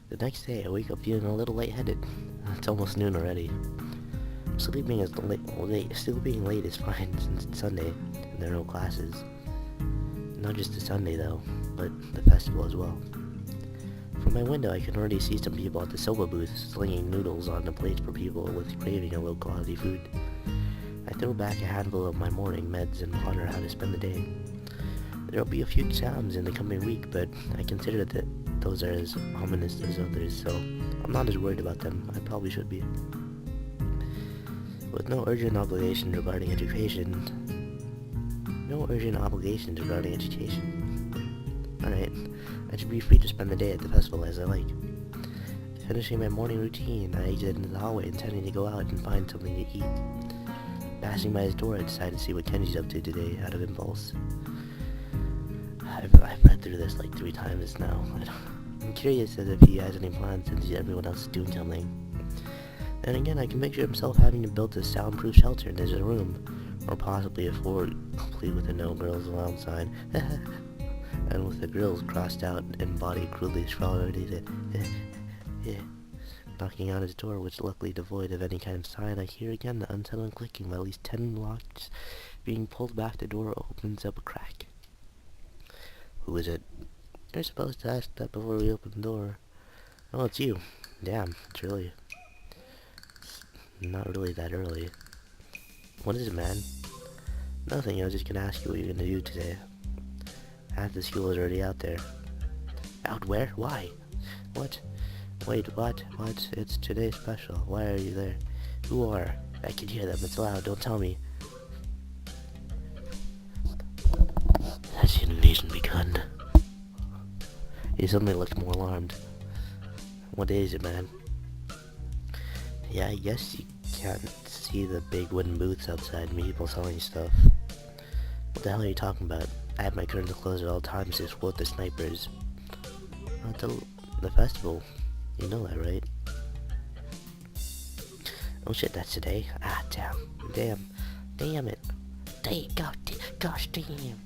The next day, I wake up feeling a little lightheaded. It's almost noon already. Still being late is fine since it's Sunday and there are no classes. Not just the Sunday though, but the festival as well. From my window, I can already see some people at the soba booth slinging noodles on the plates for people with craving of low-quality food. I throw back a handful of my morning meds and ponder how to spend the day. There will be a few exams in the coming week, but I consider that those are as ominous as others, so I'm not as worried about them. I probably should be. With no urgent obligations regarding education. Alright, I should be free to spend the day at the festival as I like. Finishing my morning routine, I exit into the hallway intending to go out and find something to eat. Passing by his door, I decide to see what Kenji's up to today out of impulse. I've read through this like 3 times now. I'm curious as if he has any plans since everyone else is doing something. Then again, I can picture himself having to build a soundproof shelter in his room, or possibly a fort complete with a no girls allowed sign, and with the grills crossed out and body crudely scrawled knocking on his door, which luckily devoid of any kind of sign. I hear again the unsettling clicking of at least 10 locks being pulled back. The door opens up a crack. Who is it? You're supposed to ask that before we open the door. Oh, it's you. Damn, it's not really that early. What is it, man? Nothing, I was just gonna ask you what you're gonna do today. Half the school is already out there. Out where? Why? What? Wait, what? What? It's today's special. Why are you there? Who are? I can hear them, it's loud, don't tell me. Has the invasion begun? He suddenly looked more alarmed. What day is it, man? Yeah, I guess you can't see the big wooden booths outside, people selling stuff. What the hell are you talking about? I have my curtains closed at all times to quote the snipers. The festival. You know that, right? Oh shit, that's today? Ah, damn it. Gosh damn.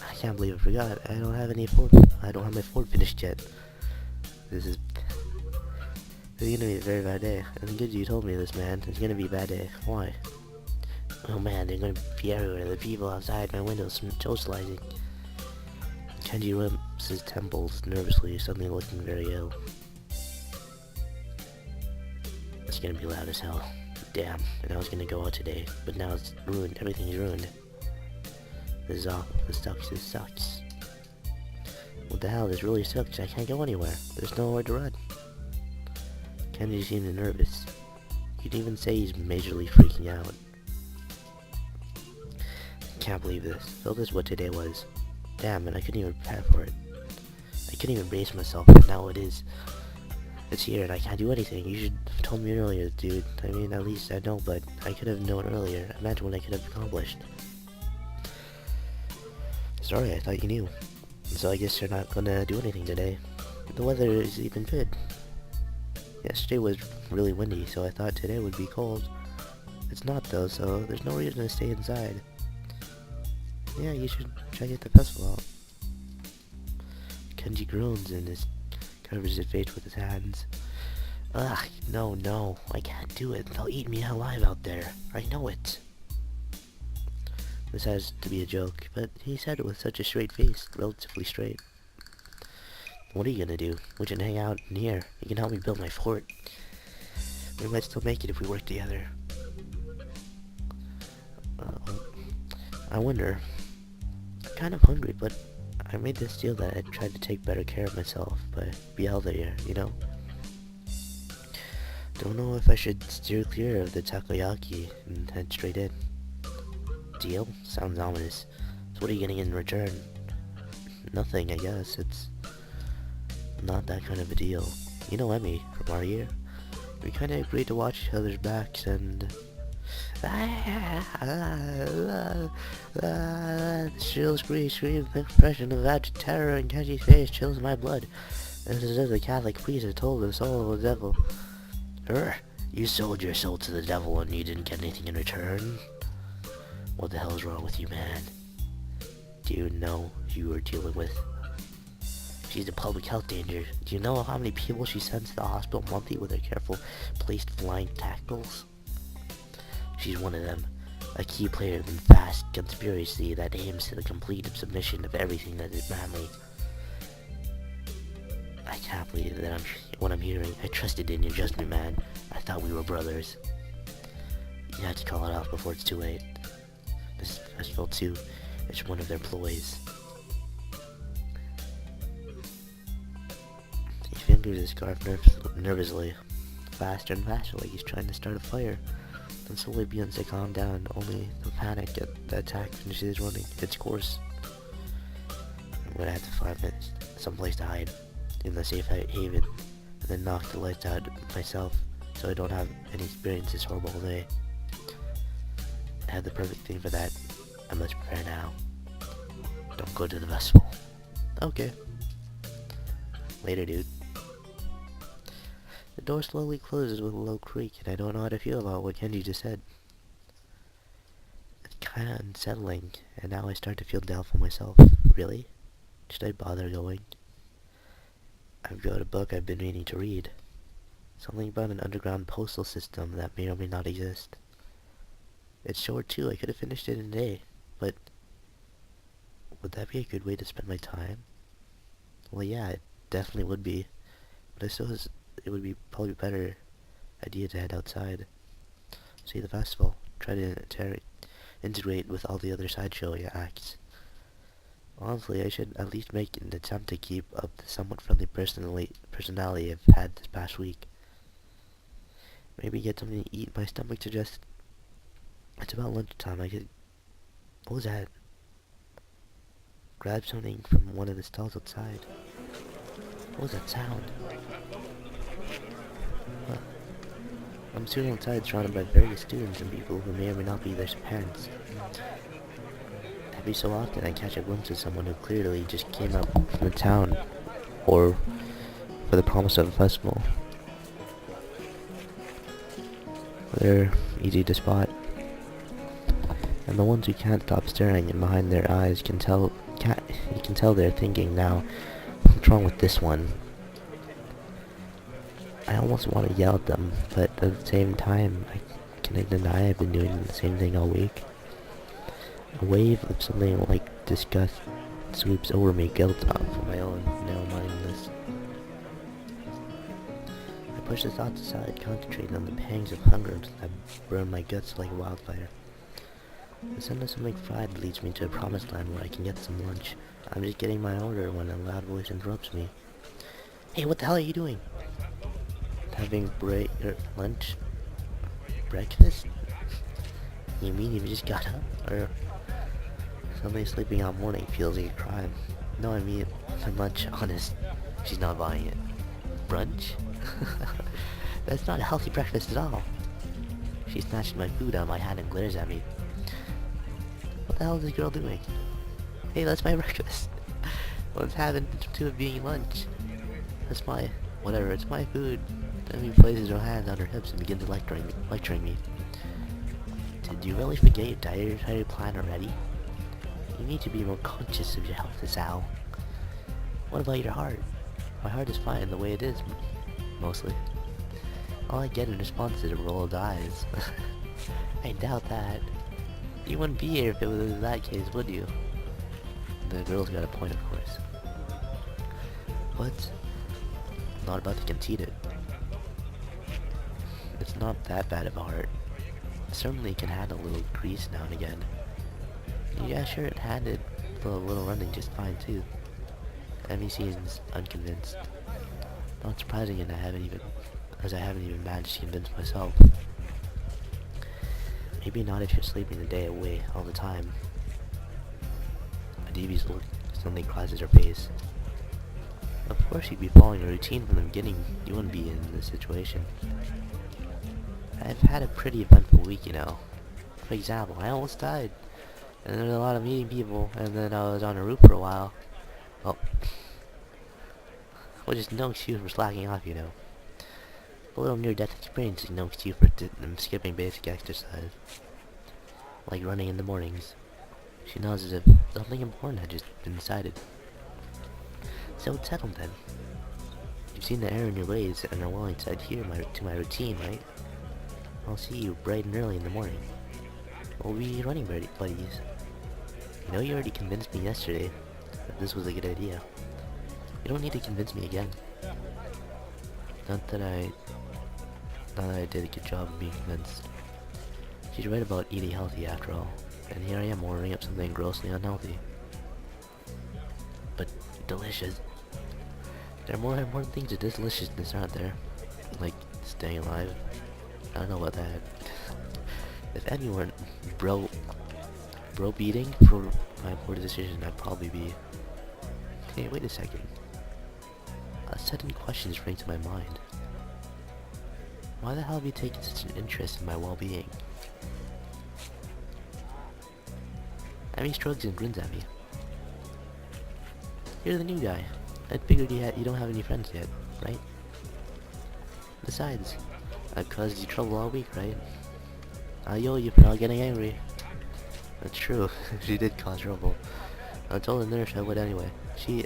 I can't believe I forgot. I don't have my fort finished yet. This is gonna be a very bad day. And good you told me this, man. It's gonna be a bad day. Why? Oh man, they're gonna be everywhere. The people outside my windows socializing. Kenji rubs his temples nervously, suddenly looking very ill. It's gonna be loud as hell. Damn, and I was gonna go out today, but now it's ruined. Everything is ruined. This is awful. This sucks. What the hell? This really sucks. I can't go anywhere. There's nowhere to run. Kenji seemed nervous. You'd even say he's majorly freaking out. Can't believe this. So this is what today was. Damn, and I couldn't even prepare for it. I couldn't even brace myself, and now it is. It's here, and I can't do anything. You should have told me earlier, dude. I mean, at least I know, but I could have known earlier. Imagine what I could have accomplished. Sorry, I thought you knew. So I guess you're not gonna do anything today. The weather is even good. Yesterday was really windy, so I thought today would be cold. It's not though, so there's no reason to stay inside. Yeah, you should try to get the festival out. Kenji groans and covers his face with his hands. Ugh, no, I can't do it. They'll eat me alive out there. I know it. This has to be a joke, but he said it with such a straight face, relatively straight. What are you gonna do? We can hang out in here. You can help me build my fort. We might still make it if we work together. I wonder. I'm kind of hungry, but I made this deal that I'd try to take better care of myself, but be healthier, you know? Don't know if I should steer clear of the takoyaki and head straight in. Deal? Sounds ominous. So what are you getting in return? Nothing, I guess. It's not that kind of a deal. You know Emmy from our year? We kinda agreed to watch each other's backs and... Shrill scream, expression of abject terror in Kenji's face chills my blood. It's as if the Catholic priest had told the soul of the devil. You sold your soul to the devil and you didn't get anything in return? What the hell is wrong with you, man? Do you know who you were dealing with? She's a public health danger. Do you know how many people she sends to the hospital monthly with her careful placed flying tackles? She's one of them. A key player in the vast conspiracy that aims to the complete submission of everything that is manly. I can't believe that what I'm hearing. I trusted in your judgment, man. I thought we were brothers. You have to call it off before it's too late. This festival too, it's one of their ploys. He fingers his scarf nervously, faster and faster, like he's trying to start a fire. Then slowly begins to calm down, only the panic at the attack finishes running its course. I'm gonna have to find someplace to hide in the safe haven, and then knock the lights out myself, so I don't have any experience this horrible day. I have the perfect thing for that. I must prepare now. Don't go to the festival. Okay. Later, dude. The door slowly closes with a low creak, and I don't know how to feel about what Kenji just said. It's kinda unsettling, and now I start to feel doubtful myself. Really? Should I bother going? I've got a book I've been meaning to read. Something about an underground postal system that may or may not exist. It's short too, I could have finished it in a day, but would that be a good way to spend my time? Well, yeah, it definitely would be, but I suppose it would be probably a better idea to head outside, see the festival, try to integrate with all the other sideshow acts. Honestly, I should at least make an attempt to keep up the somewhat friendly personality I've had this past week. Maybe get something to eat. My stomach suggests it's about lunchtime. I could... What was that? Grab something from one of the stalls outside. What was that sound? Huh. I'm sitting outside surrounded by various students and people who may or may not be their parents. Every so often I catch a glimpse of someone who clearly just came up from the town, or for the promise of a festival. They're easy to spot, and the ones who can't stop staring, and behind their eyes you can tell they're thinking now, what's wrong with this one? I almost want to yell at them, but at the same time, can I deny I've been doing the same thing all week? A wave of something like disgust sweeps over me, guilt for my own narrow-mindedness. I push the thoughts aside, concentrating on the pangs of hunger that burn my guts like a wildfire. The scent of something fried leads me to a promised land where I can get some lunch. I'm just getting my order when a loud voice interrupts me. Hey, what the hell are you doing? Having lunch? Breakfast? You mean you just got up? Or somebody sleeping all morning feels like a crime? No, I mean, for lunch, honest. She's not buying it. Brunch? That's not a healthy breakfast at all. She snatches my food out of my hand and glares at me. What the hell is this girl doing? Hey, that's my breakfast. What's happened to it being lunch? That's my... whatever, it's my food. Then she places her hand on her hips and begins lecturing me. Did you really forget your dietary plan already? You need to be more conscious of your health, Sal. What about your heart? My heart is fine the way it is, mostly. All I get in response is a roll of eyes. I doubt that. You wouldn't be here if it was in that case, would you? The girl's got a point, of course. But I'm not about to concede it. It's not that bad of a heart. It certainly can handle a little grease now and again. Yeah, sure, it handled a little running just fine too. Emmy seems unconvinced. Not surprising, and I haven't even managed to convince myself. Maybe not if you're sleeping the day away all the time. A devious look suddenly crosses her face. Of course you'd be following a routine from the beginning. You wouldn't be in this situation. I've had a pretty eventful week, you know. For example, I almost died. And there was a lot of meeting people, and then I was on a roof for a while. Well, which is no excuse for slacking off, you know. A little near-death experience is no excuse for skipping basic exercise. Like running in the mornings. She nods as if something important had just been decided. So it's settled then. You've seen the error in your ways and are willing to adhere to my routine, right? I'll see you bright and early in the morning. We'll be running buddies. You know you already convinced me yesterday that this was a good idea. You don't need to convince me again. Not that I did a good job of being convinced. She's right about eating healthy after all, and here I am ordering up something grossly unhealthy. But delicious. There are more important things to deliciousness, aren't there? Like staying alive. I don't know about that. If anyone bro beating for my poor decision, I'd probably be. Hey, wait a second. A sudden question sprang to my mind. Why the hell have you taken such an interest in my well-being? Amy shrugs and grins at me. You're the new guy. I figured you don't have any friends yet, right? Besides, I've caused you trouble all week, right? I owe you for not getting angry. That's true. She did cause trouble. I told the nurse I would anyway. She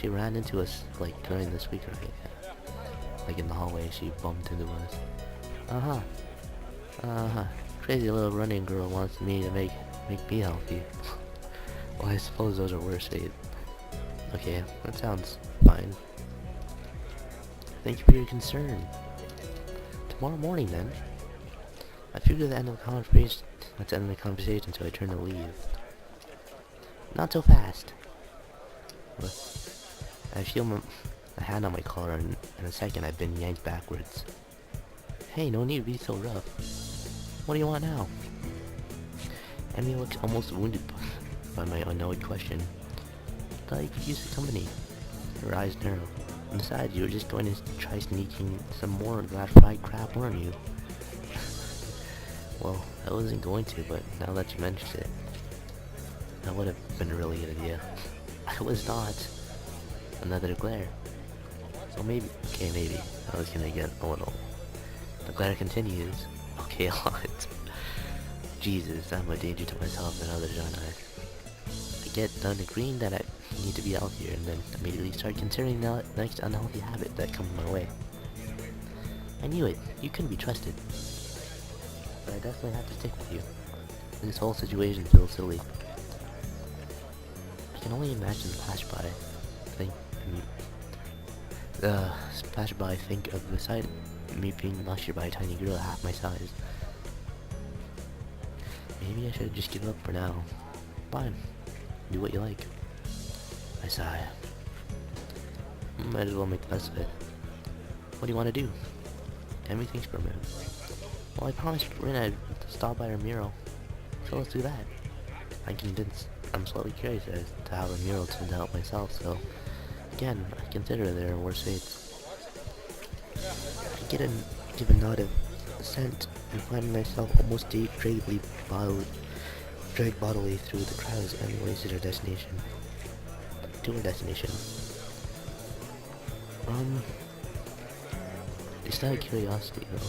ran into us, like, during this week, right? Like, in the hallway, she bumped into us. Crazy little running girl wants me to make me healthy. Well, I suppose those are worse fate. Okay, that sounds fine. Thank you for your concern. Tomorrow morning, then. I figured the end of the conversation. That's the end of the conversation, so I turned to leave. Not so fast. I feel a hand on my collar, and in a second I've been yanked backwards. Hey, no need to be so rough. What do you want now? Emmy looks almost wounded by my unknowing question. Thought you could use the company. Her eyes narrow. And besides, you were just going to try sneaking some more of that fried crap, weren't you? Well, I wasn't going to, but now that you mentioned it, that would have been a really good idea. I was not. Another glare. So maybe, I was gonna get a little. The glare continues. Okay, a lot. Jesus, I'm a danger to myself and others, aren't I? I get done agreeing that I need to be healthier, and then immediately start considering the next unhealthy habit that comes my way. I knew it. You couldn't be trusted. But I definitely have to stick with you. This whole situation feels silly. I can only imagine the passerby think of the sight of me being lectured by a tiny girl half my size. Maybe I should just give up for now. Fine. Do what you like. I sigh. Might as well make the best of it. What do you want to do? Everything's permanent. Well, I promised Rin I'd stop by her mural. So let's do that. I'm convinced. I'm slightly curious as to how the mural turned out myself, so again, I consider there are worse fates. I give a nod of assent and find myself almost dragged bodily through the crowds on the way to our destination. Just out of curiosity, though.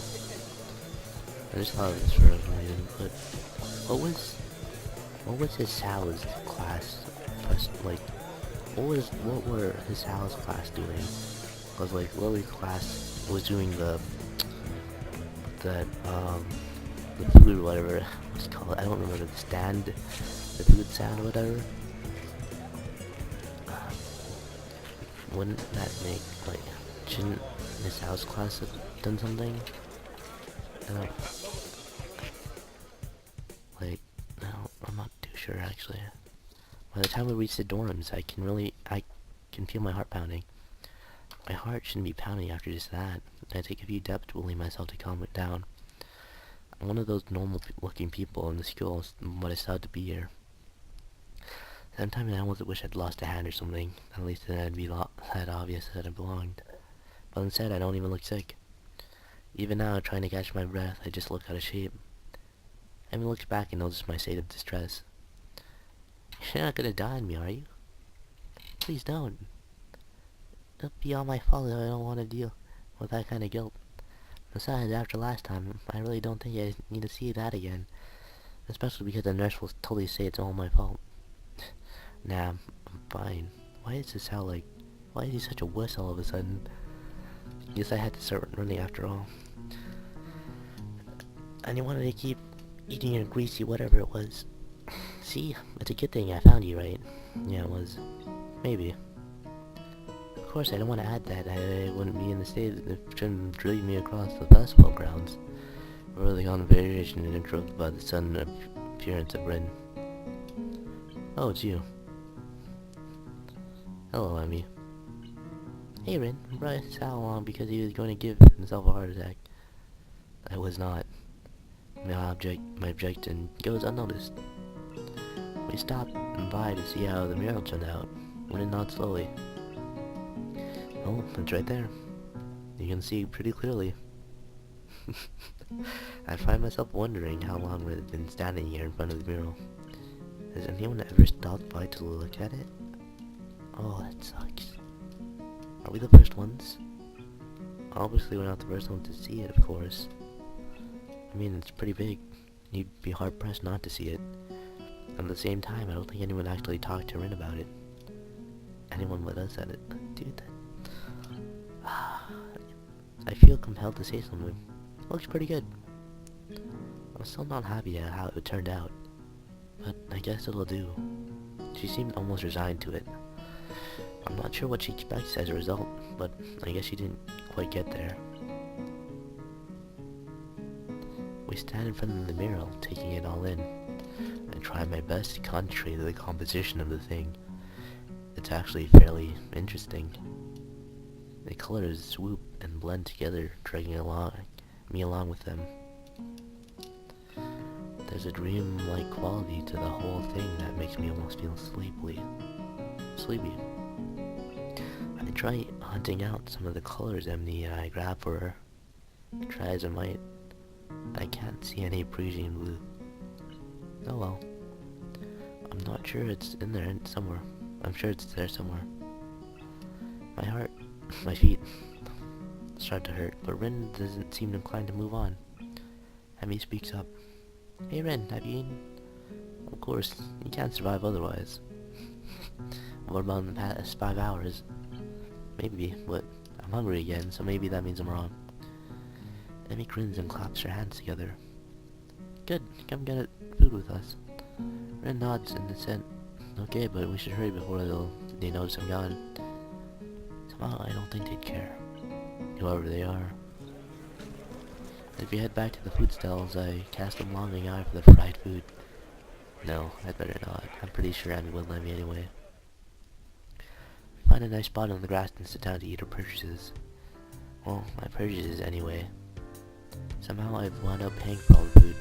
I just thought of this for a reason, but what was his Sal's class, like, what were his Sal's class doing? Cause like, Lily's class was doing the food or whatever, what's it called, I don't remember, the food stand or whatever. Wouldn't that make, like, shouldn't Miss Sal's class have done something? I'm not too sure actually. By the time we reach the dorms, I can feel my heart pounding. My heart shouldn't be pounding after just that. I take a few steps to willing myself to calm it down. I'm one of those normal-looking people in the school, but I still have to be here. Sometimes I almost wish I'd lost a hand or something. At least then it'd be that obvious that I belonged. But instead, I don't even look sick. Even now, trying to catch my breath, I just look out of shape. Emmy looks back and notices my state of distress. You're not gonna die on me, are you? Please don't. It'll be all my fault if I don't want to deal with that kind of guilt. Besides, after last time, I really don't think I need to see that again. Especially because the nurse will totally say it's all my fault. Nah, I'm fine. Why does this sound like Why is he such a wuss all of a sudden? Guess I had to start running after all. And he wanted to keep eating a greasy whatever it was. See, it's a good thing I found you, right? Yeah, it was. Maybe. Of course, I don't want to add that I wouldn't be in the state if it shouldn't drag me across the festival grounds. Early on variation and interrupted by the sudden appearance of Rin. Oh, it's you. Hello, Emmy. Hey, Rin. Brought Sal along because he was going to give himself a heart attack. I was not. My objection goes unnoticed. We stopped by to see how the mural turned out. Rin nodded slowly. Oh, it's right there. You can see pretty clearly. I find myself wondering how long we've been standing here in front of the mural. Has anyone ever stopped by to look at it? Oh, that sucks. Are we the first ones? Obviously we're not the first ones to see it, of course. I mean, it's pretty big. You'd be hard-pressed not to see it. At the same time, I don't think anyone actually talked to Rin about it. Anyone but us said it. Dude, that... I feel compelled to say something. It looks pretty good. I'm still not happy at how it turned out. But I guess it'll do. She seemed almost resigned to it. I'm not sure what she expects as a result, but I guess she didn't quite get there. We stand in front of the mural, taking it all in. I try my best to concentrate on the composition of the thing. It's actually fairly interesting. The colors swoop and blend together, dragging me along with them. There's a dream-like quality to the whole thing that makes me almost feel sleepy. I try hunting out some of the colors Emily and I grab for her. Try as I might, I can't see any Parisian blue. Oh well. I'm not sure it's in there somewhere. I'm sure it's there somewhere. My heart, my feet start to hurt, but Rin doesn't seem inclined to move on. Emmy speaks up. Hey Rin, have you eaten? Of course, you can't survive otherwise. What about in the past 5 hours? Maybe, but I'm hungry again, so maybe that means I'm wrong. Emmy grins and claps her hands together. Good, come get food with us. Rin nods in assent. Okay, but we should hurry before they notice I'm gone. Somehow I don't think they'd care. Whoever they are. If we head back to the food stalls, I cast a longing eye for the fried food. No, I'd better not. I'm pretty sure Emmy wouldn't let me anyway. Find a nice spot on the grass and sit down to eat her purchases. Well, my purchases anyway. Somehow I've wound up paying for all the food.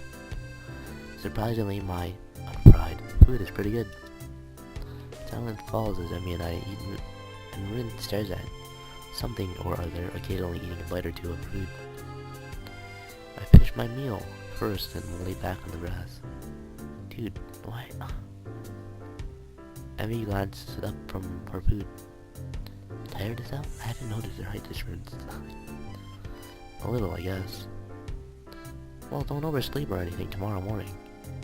Surprisingly, my unfried food is pretty good. Silence falls as Emmy and I eat, and Rin stares at something or other, occasionally eating a bite or two of food. I finished my meal first and lay back on the grass. Dude, why? Emmy glanced up from her food. Tired as hell? I haven't noticed her height difference. A little, I guess. Well, don't oversleep or anything tomorrow morning.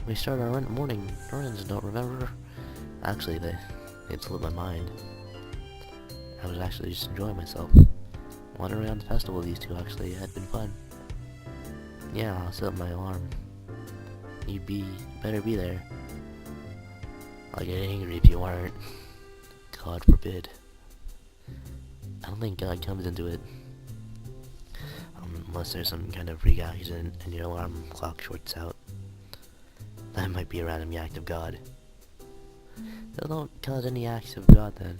We start our morning runs, don't remember? Actually, it slipped my mind. I was actually just enjoying myself. Wandering around the festival, these two actually had been fun. Yeah, I'll set up my alarm. You better be there. I'll get angry if you aren't. God forbid. I don't think God comes into it. Unless there's some kind of freak accident and your alarm clock shorts out. That might be a random act of God. So don't cause any acts of God then.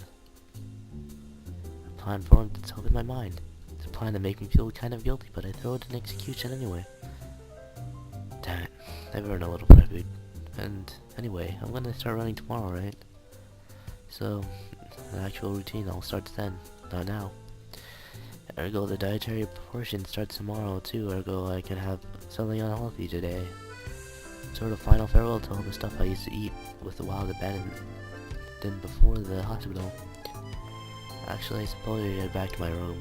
A plan formed itself in my mind. It's a plan to make me feel kind of guilty, but I throw it in execution anyway. Damn it. I've earned a little fried food. And anyway, I'm gonna start running tomorrow, right? So, the actual routine all starts then, not now. Ergo, the dietary portion starts tomorrow too, ergo I can have something unhealthy today. Sort of final farewell to all the stuff I used to eat with the wild abandoned before the hospital. Actually, I suppose I get back to my room.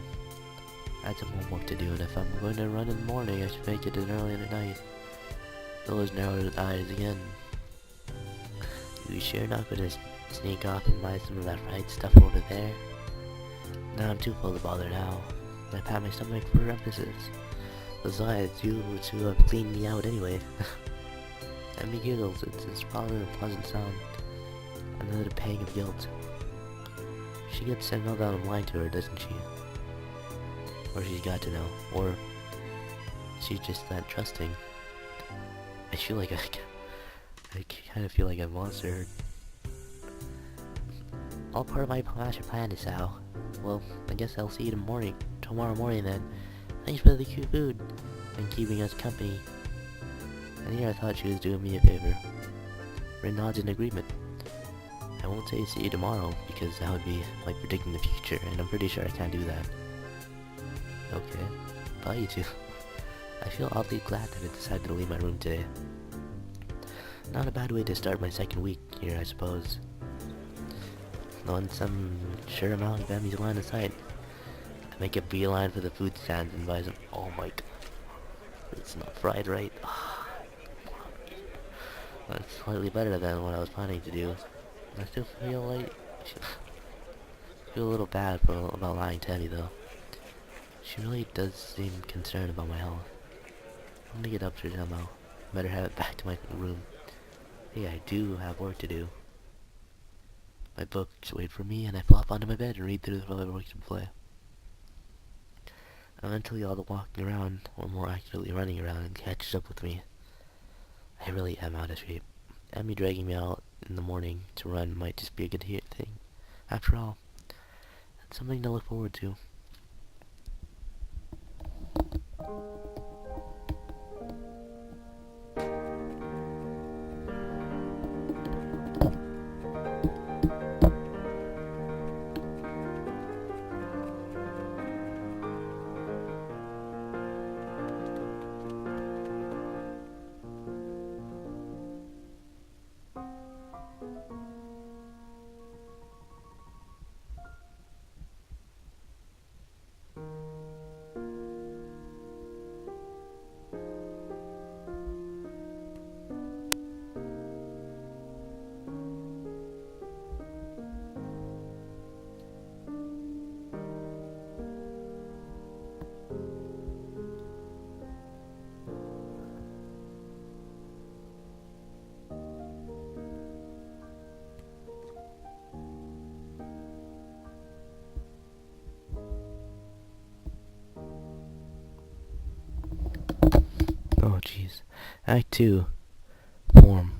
I had some homework to do, and if I'm going to run in the morning, I should make it in early in the night. Those narrowed eyes again. You sure not gonna sneak off and buy some of that fried stuff over there? Now I'm too full to bother now. I pat my stomach for emphasis. Besides, you two have cleaned me out anyway. Emmy giggles. It's probably a pleasant sound. Another pang of guilt. She gets to know that I'm lying to her, doesn't she? Or she's got to know. Or she's just that trusting. I feel like I kind of feel like I've lost her. All part of my master plan is how. Well, I guess I'll see you tomorrow morning then. Thanks for the cute food and keeping us company. And here I thought she was doing me a favor. Rin nods in agreement. I won't say see you tomorrow because that would be like predicting the future, and I'm pretty sure I can't do that. Okay, bye you two. I feel oddly glad that I decided to leave my room today. Not a bad way to start my second week here, I suppose. Once I'm sure I'm out of Emmy's line of sight, I make a beeline for the food stands and buy some. Oh my god, it's not fried right. That's slightly better than what I was planning to do. I still feel like feel a little bad about lying to Emmy though. She really does seem concerned about my health. I'm gonna get up to her somehow. Better have it back to my room. Hey, I do have work to do. My books wait for me, and I flop onto my bed and read through the works to play. Eventually, all the walking around, or more accurately running around, catches up with me. I really am out of shape. Emmy dragging me out in the morning to run might just be a good thing. After all, it's something to look forward to. Oh jeez. Act 2. Form.